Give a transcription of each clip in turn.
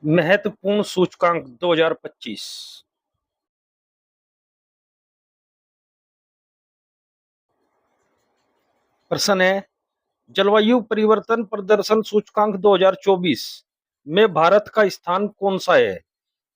महत्वपूर्ण सूचकांक 2025। प्रश्न है, जलवायु परिवर्तन प्रदर्शन सूचकांक 2024 में भारत का स्थान कौन सा है?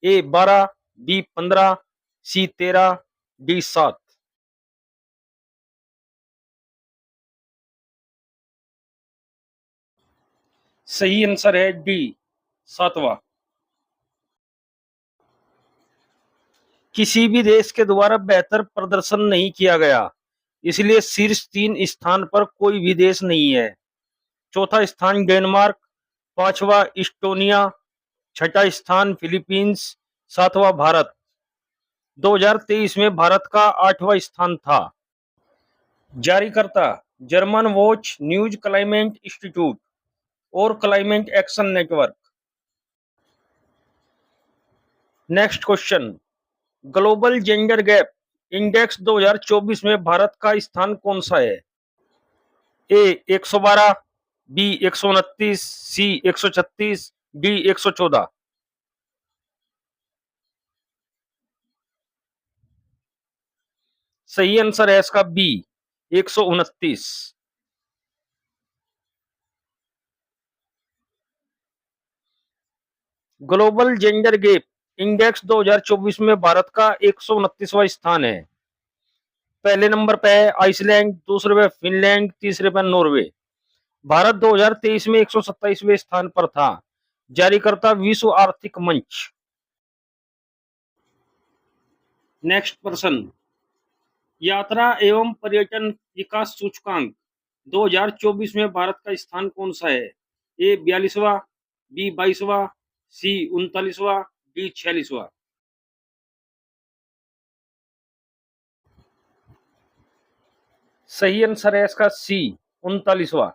ए 12, बी 15, सी 13, डी 7। सही आंसर है डी 7वां। किसी भी देश के द्वारा बेहतर प्रदर्शन नहीं किया गया, इसलिए शीर्ष 3 स्थान पर कोई भी देश नहीं है। चौथा स्थान डेनमार्क, पांचवा इस्टोनिया, छठा स्थान फिलीपींस, सातवां भारत। 2023 में भारत का 8वां स्थान था। जारीकर्ता German Watch news climate institute और climate action network. Next question, global gender gap index 2024 में भारत का स्थान कौन सा है? A 112, B 129, C 136, D 114। सही आंसर है इसका B 129। Global gender gap index 2024 में भारत का 129वां स्थान है। पहले नंबर पे है आइसलैंड, दूसरे पे फिनलैंड, तीसरे पे नॉर्वे। भारत 2023 में 127वें स्थान पर था। जारीकर्ता विश्व आर्थिक मंच। नेक्स्ट प्रश्न, यात्रा एवं पर्यटन विकास सूचकांक 2024 में भारत का स्थान कौन सा है? ए 42वां, बी 22वां, सी 39वां, डी 46वां। सही आंसर है इसका सी 39वां।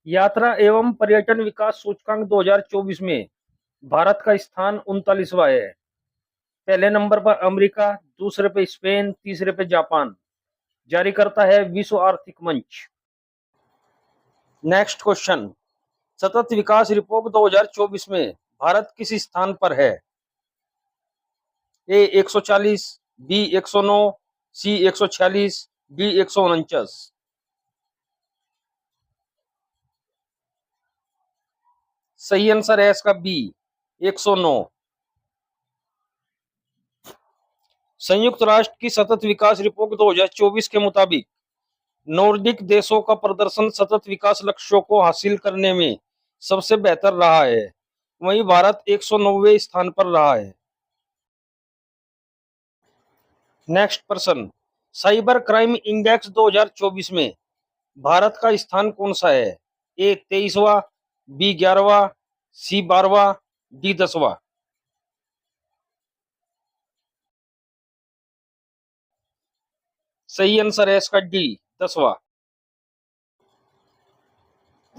यात्रा एवं पर्यटन विकास सूचकांक 2024 में भारत का स्थान 39वां है। पहले नंबर पर अमेरिका, दूसरे पे स्पेन, तीसरे पे जापान। जारी करता है विश्व आर्थिक मंच। नेक्स्ट क्वेश्चन, सतत विकास रिपोर्ट 2024 में भारत किस स्थान पर है? ए 140, बी 109, सी 146, डी 149। सही आंसर है इसका बी 109। संयुक्त राष्ट्र की सतत विकास रिपोर्ट 2024 के मुताबिक नॉर्डिक देशों का प्रदर्शन सतत विकास लक्ष्यों को हासिल करने में सबसे बेहतर रहा है। वहीं भारत 109वें स्थान पर रहा है। नेक्स्ट प्रश्न, साइबर क्राइम इंडेक्स 2024 में भारत का स्थान कौन सा है? ए 23वां, बी 11वां, सी 12वां, डी 10वां। सही आंसर है इसका डी 10वां।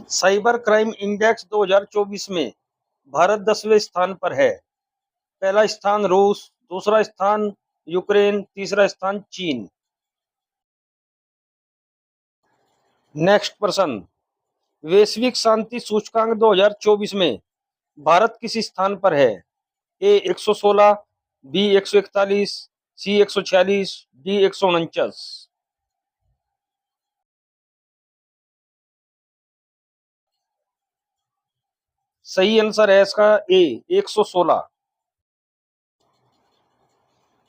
साइबर क्राइम इंडेक्स 2024 में भारत 10वें स्थान पर है। पहला स्थान रूस, दूसरा स्थान यूक्रेन, तीसरा स्थान चीन। नेक्स्ट प्रश्न, वैश्विक शांति सूचकांक 2024 में भारत किस स्थान पर है? ए 116, बी 141, सी 146, डी 149। सही आंसर है इसका ए 116।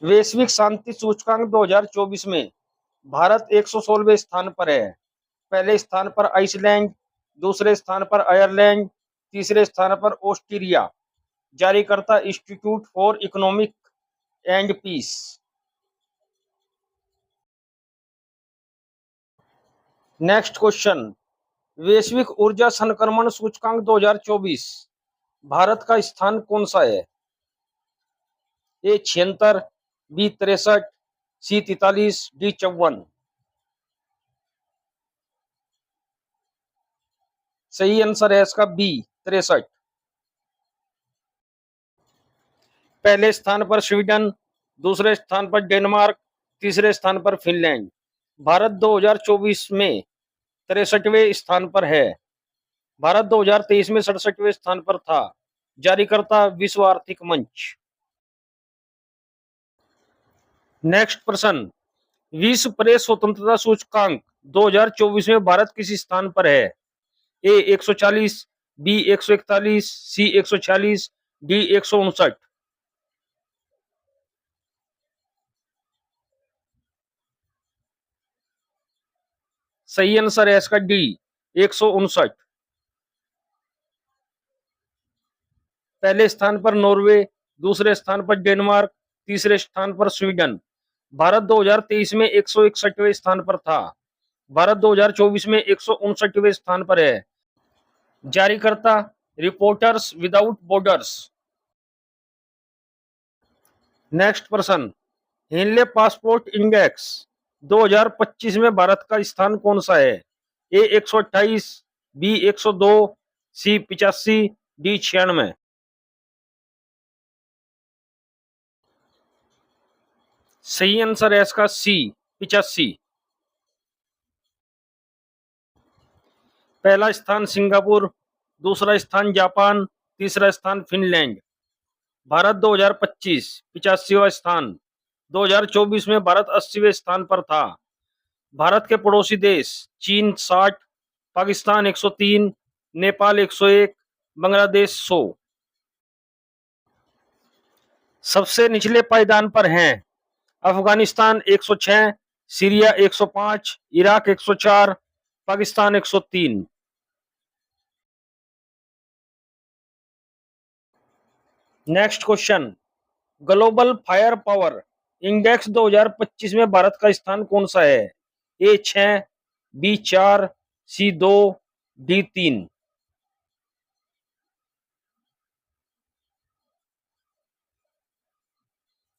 वैश्विक शांति सूचकांक 2024 में भारत 116वें स्थान पर है। पहले स्थान पर आइसलैंड, दूसरे स्थान पर आयरलैंड, तीसरे स्थान पर ऑस्ट्रेलिया। जारी करता institute for economic and peace. Next question, वैश्विक ऊर्जा संक्रमण सूचकांक 2024 भारत का स्थान कौन सा है? ए 76, बी 63, सी 43, डी 54। सही आंसर है इसका बी 63। पहले स्थान पर स्वीडन, दूसरे स्थान पर डेनमार्क, तीसरे स्थान पर फिनलैंड। भारत 2024 में 63वें स्थान पर है। भारत 2023 में 67वें स्थान पर था। जारीकर्ता विश्व आर्थिक मंच। नेक्स्ट प्रश्न, विश्व प्रेस स्वतंत्रता सूचकांक 2024 में भारत किस स्थान पर है? ए 140, बी 141, सी 146, डी 159। सही आंसर है इसका डी 159। पहले स्थान पर नॉर्वे, दूसरे स्थान पर डेनमार्क, तीसरे स्थान पर स्वीडन। भारत 2023 में 161वें स्थान पर था। भारत 2024 में 159वें स्थान पर है। जारीकर्ता रिपोर्टर्स विदाउट बॉर्डर्स। नेक्स्ट प्रश्न, हेनले पासपोर्ट इंडेक्स 2025 में भारत का स्थान कौन सा है? ए 128, बी 102, सी 85, डी 96। सही आंसर है इसका सी 85। पहला स्थान सिंगापुर, दूसरा स्थान जापान, तीसरा स्थान फिनलैंड। भारत 2025 85वां स्थान। 2024 में भारत 80वें स्थान पर था। भारत के पड़ोसी देश चीन 60, पाकिस्तान 103, नेपाल 101, बांग्लादेश 100। सबसे निचले पायदान पर हैं Afghanistan 106, Syria 105, Iraq 104, Pakistan 103। Next question, global fire power index 2025 में भारत का स्थान कौन सा है? ए 6, बी 4, सी 2, डी 3।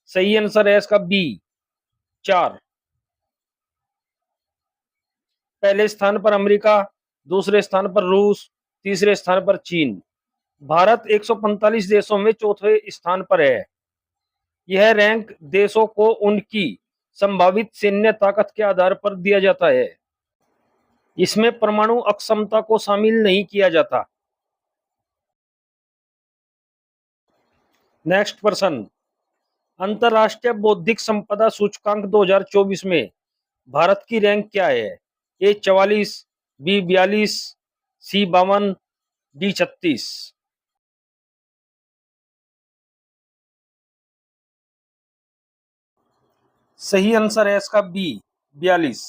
सही आंसर है इसका बी 4। पहले स्थान पर अमेरिका, दूसरे स्थान पर रूस, तीसरे स्थान पर चीन। भारत 145 देशों में चौथे स्थान पर है। यह रैंक देशों को उनकी संभावित सैन्य ताकत के आधार पर दिया जाता है। इसमें परमाणु अक्षमता को शामिल नहीं किया जाता। नेक्स्ट प्रश्न, अंतरराष्ट्रीय बौद्धिक संपदा सूचकांक 2024 में भारत की रैंक क्या है? ए 44, बी 42, सी 52, डी 36। सही आंसर है इसका बी 42।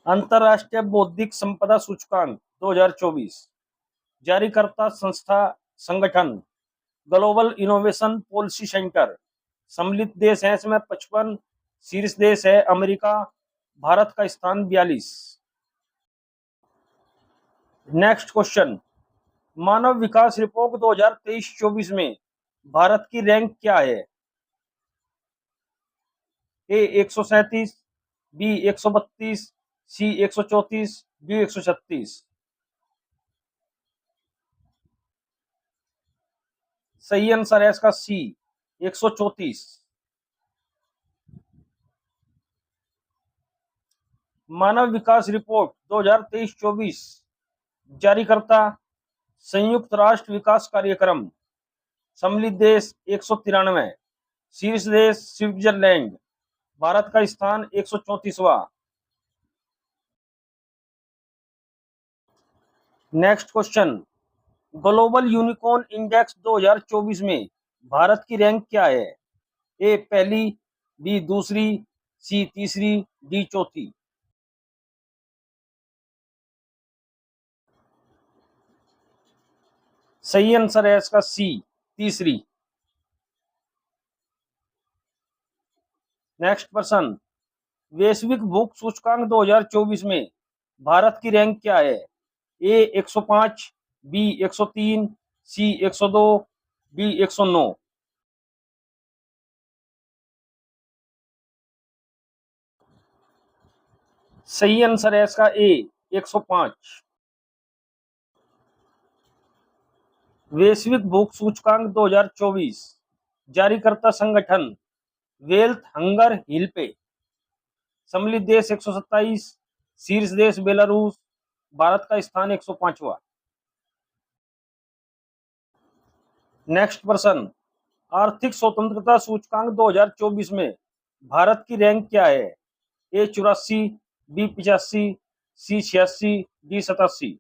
अंतरराष्ट्रीय बौद्धिक संपदा सूचकांक 2024। जारीकर्ता संस्था संगठन ग्लोबल इनोवेशन पॉलिसी सेंटर। सम्मिलित देश है इसमें 55, शीर्ष देश है अमेरिका। भारत का स्थान 42। नेक्स्ट क्वेश्चन, मानव विकास रिपोर्ट 2023-24 में भारत की रैंक क्या है? ए 137, बी 132, सी 134, डी 136। सही आंसर है इसका सी 134। मानव विकास रिपोर्ट 2023-24 जारीकर्ता संयुक्त राष्ट्र विकास कार्यक्रम। सम्मिलित देश 193, शीर्ष देश स्विट्जरलैंड। भारत का स्थान 134वां। Next question, global unicorn index 2024 में भारत की रैंक क्या है? ए पहली, बी दूसरी, सी तीसरी, डी चौथी। सही आंसर है इसका सी तीसरी। नेक्स्ट प्रश्न, वैश्विक भूख सूचकांक 2024 में भारत की रैंक क्या है? ए 105, बी 103, सी 102, डी 109। सही आंसर है इसका ए 105। वैश्विक भूख सूचकांक 2024 जारीकर्ता संगठन वेल्थ हंगर हिल पे। सम्मिलित देश 127, शीर्ष देश बेलारूस, भारत का स्थान 105वां। नेक्स्ट प्रश्न, आर्थिक स्वतंत्रता सूचकांक 2024 में भारत की रैंक क्या है? ए 84, बी 85, सी 86, डी 87।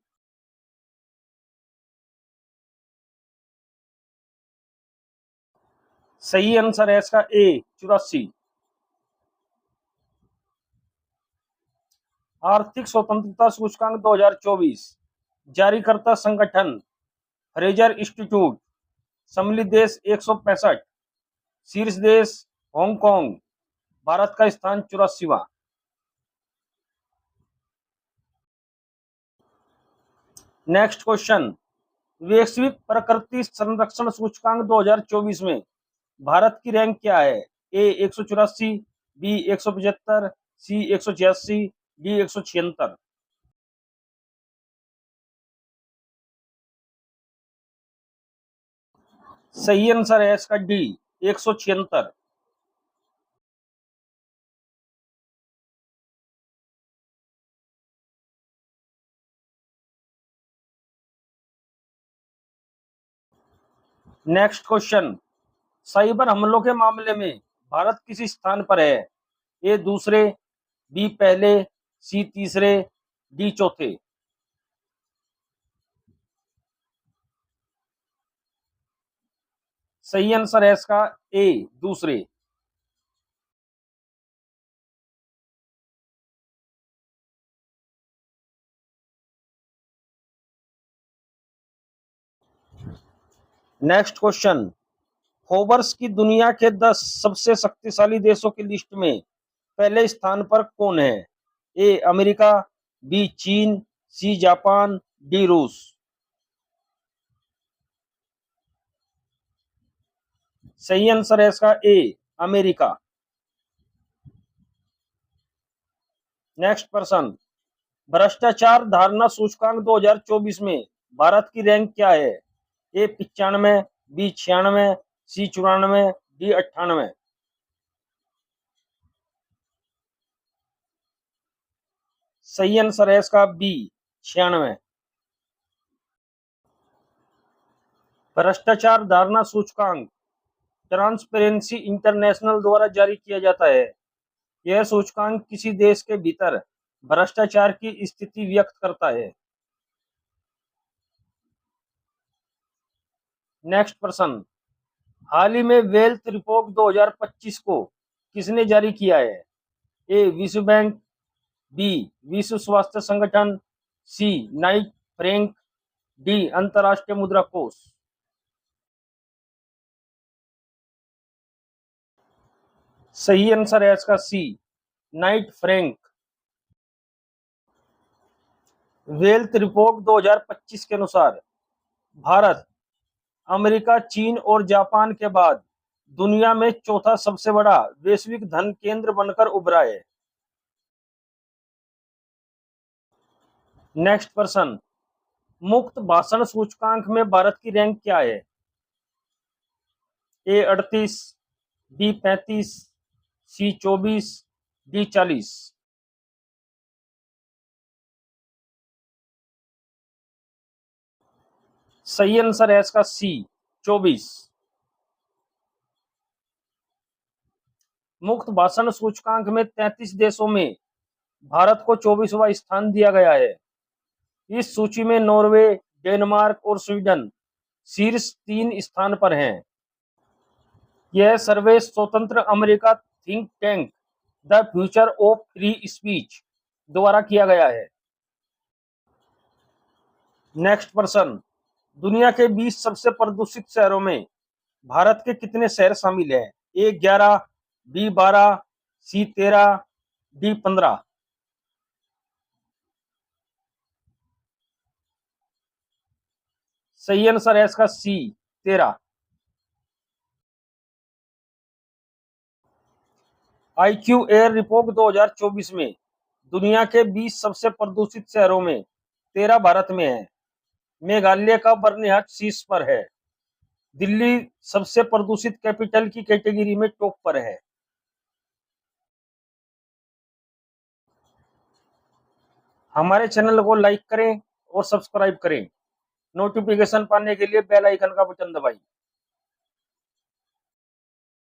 सही आंसर है इसका ए 84। आर्थिक स्वतंत्रता सूचकांक 2024 जारीकर्ता संगठन फ्रेजर इंस्टीट्यूट, सम्मिलित देश 165, शीर्ष देश हांगकांग, भारत का स्थान 84वां। नेक्स्ट क्वेश्चन, वैश्विक प्रकृति संरक्षण सूचकांक 2024 में भारत की रैंक क्या है? ए 184, बी 175, सी 186, डी 176। सही आंसर है इसका डी 176। नेक्स्ट क्वेश्चन, साइबर हमलों के मामले में भारत किस स्थान पर है? ए दूसरे, बी पहले, सी तीसरे, डी चौथे। सही आंसर है इसका ए दूसरे। नेक्स्ट क्वेश्चन, फोर्ब्स की दुनिया के 10 सबसे शक्तिशाली देशों की लिस्ट में पहले स्थान पर कौन है? ए अमेरिका, बी चीन, सी जापान, डी रूस। सही आंसर है इसका ए अमेरिका। नेक्स्ट प्रश्न, भ्रष्टाचार धारणा सूचकांक 2024 में भारत की रैंक क्या है? ए 95, बी 96, सी 94, डी 98। सही आंसर है इसका बी 96। भ्रष्टाचार धारणा सूचकांक ट्रांसपेरेंसी इंटरनेशनल द्वारा जारी किया जाता है। यह सूचकांक किसी देश के भीतर भ्रष्टाचार की स्थिति व्यक्त करता है। नेक्स्ट प्रश्न, हाल ही में वेल्थ रिपोर्ट 2025 को किसने जारी किया है? ए विश्व बैंक, बी विश्व स्वास्थ्य संगठन, सी नाइट फ्रैंक, डी अंतरराष्ट्रीय मुद्रा कोष। सही आंसर है इसका सी नाइट फ्रैंक। वेल्थ रिपोर्ट 2025 के अनुसार भारत अमेरिका, चीन और जापान के बाद दुनिया में चौथा सबसे बड़ा वैश्विक धन केंद्र बनकर उभरा है। नेक्स्ट प्रश्न, मुक्त भाषण सूचकांक में भारत की रैंक क्या है? ए 38, बी 35, सी 24, डी 40। सही आंसर है इसका सी 24। मुक्त भाषण सूचकांक में 33 देशों में भारत को 24वां स्थान दिया गया है। इस सूची में नॉर्वे, डेनमार्क और स्वीडन शीर्ष 3 स्थान पर हैं। यह सर्वे स्वतंत्र America think tank the future of free speech द्वारा किया गया है। नेक्स्ट प्रश्न, दुनिया के 20 सबसे प्रदूषित शहरों में भारत के कितने शहर शामिल हैं? ए 11, बी 12, सी 13, डी 15। सही आंसर है इसका सी 13। आईक्यू एयर रिपोर्ट 2024 में दुनिया के 20 सबसे प्रदूषित शहरों में 13 भारत में है। मेघालय का बर्निहाट शीर्ष पर है। दिल्ली सबसे प्रदूषित कैपिटल की कैटेगरी में टॉप पर है। हमारे चैनल को लाइक करें और सब्सक्राइब करें। नोटिफिकेशन पाने के लिए बेल आइकन का बटन दबाएं।